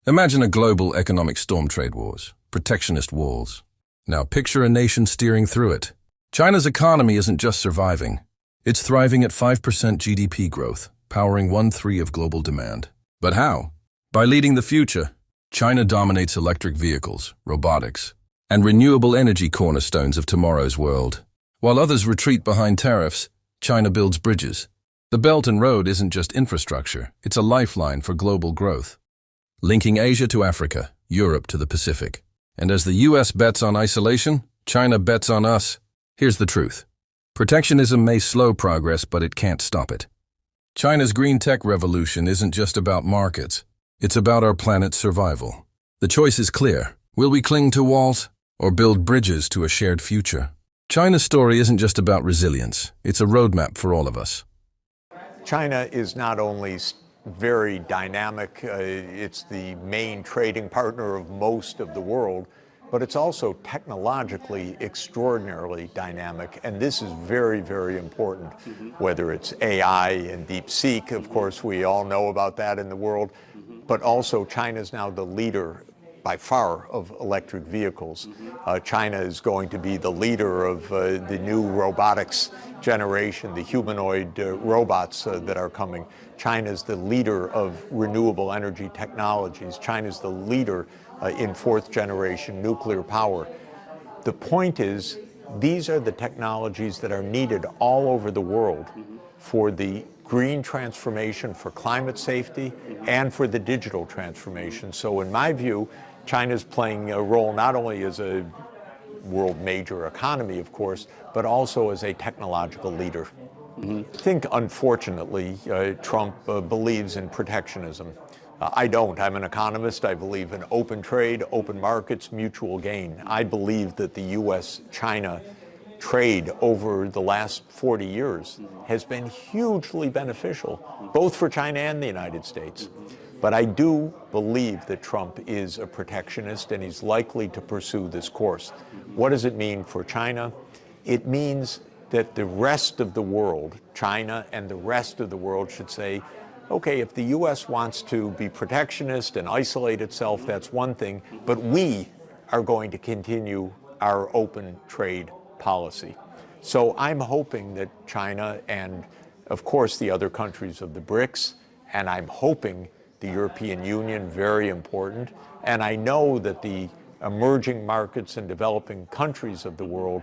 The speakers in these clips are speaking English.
Imagine a global economic storm: trade wars, protectionist walls. Now picture a nation steering through it. China's economy isn't just surviving. It's thriving at 5% GDP growth, powering 1/3 of global demand. But how? By leading the future. China dominates electric vehicles, robotics, and renewable energy, cornerstones of tomorrow's world. While others retreat behind tariffs, China builds bridges. The Belt and Road isn't just infrastructure, it's a lifeline for global growth, linking Asia to Africa, Europe to the Pacific. And as the US bets on isolation, China bets on us. Here's the truth. Protectionism may slow progress, but it can't stop it. China's green tech revolution isn't just about markets. It's about our planet's survival. The choice is clear. Will we cling to walls or build bridges to a shared future? China's story isn't just about resilience. It's a roadmap for all of us. China is not only very dynamic, it's the main trading partner of most of the world, but it's also technologically extraordinarily dynamic, and this is very, very important. Whether it's AI and DeepSeek, of course, we all know about that in the world, but also China is now the leader by far of electric vehicles. China is going to be the leader of the new robotics generation, the humanoid robots that are coming. China is the leader of renewable energy technologies. China is the leader in fourth generation nuclear power. The point is, these are the technologies that are needed all over the world for the green transformation, for climate safety, and for the digital transformation. So in my view, China's playing a role not only as a world major economy, of course, but also as a technological leader. I think, unfortunately, Trump believes in protectionism. I don't. I'm an economist. I believe in open trade, open markets, mutual gain. I believe that the U.S.-China trade over the last 40 years has been hugely beneficial, both for China and the United States. But I do believe that Trump is a protectionist, and he's likely to pursue this course. What does it mean for China? It means that the rest of the world, China and the rest of the world, should say, okay, if the U.S. wants to be protectionist and isolate itself, that's one thing, but we are going to continue our open trade policy. So I'm hoping that China and, of course, the other countries of the BRICS, and I'm hoping the European Union, very important, and I know that the emerging markets and developing countries of the world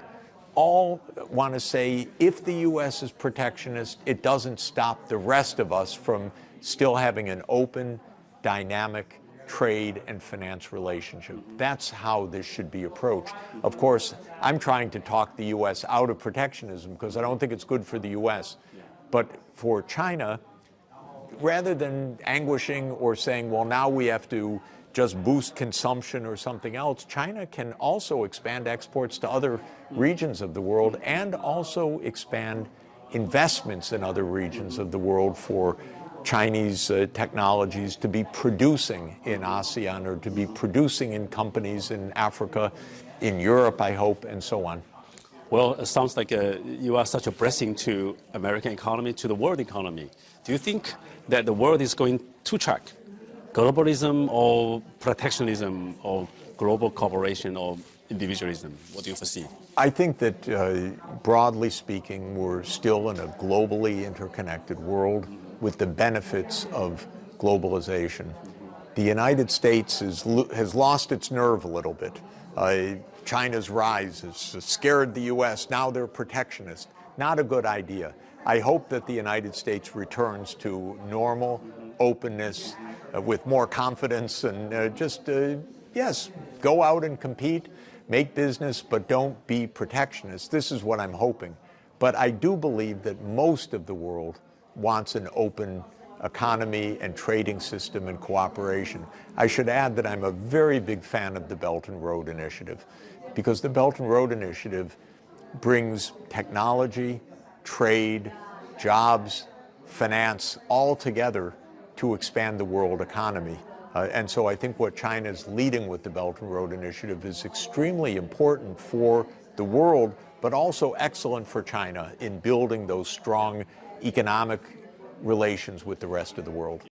all want to say, if the U.S. is protectionist, it doesn't stop the rest of us from still having an open, dynamic trade and finance relationship. That's how this should be approached. Of course, I'm trying to talk the U.S. out of protectionism because I don't think it's good for the U.S. But for China, rather than anguishing or saying, well, now we have to just boost consumption or something else, China can also expand exports to other regions of the world and also expand investments in other regions of the world for Chinese technologies to be producing in ASEAN or to be producing in companies in Africa, in Europe, I hope, and so on. Well, it sounds like you are such a blessing to American economy, to the world economy. Do you think that the world is going to track globalism or protectionism or global cooperation or individualism? What do you foresee? I think that, broadly speaking, we're still in a globally interconnected world with the benefits of globalization. The United States has lost its nerve a little bit. China's rise has scared the U.S. Now they're protectionist. Not a good idea. I hope that the United States returns to normal openness with more confidence and yes, go out and compete, make business, but don't be protectionist. This is what I'm hoping. But I do believe that most of the world wants an open economy and trading system and cooperation. I should add that I'm a very big fan of the Belt and Road Initiative, because the Belt and Road Initiative brings technology, trade, jobs, finance all together to expand the world economy. And so I think what China is leading with the Belt and Road Initiative is extremely important for the world, but also excellent for China in building those strong economic relations with the rest of the world.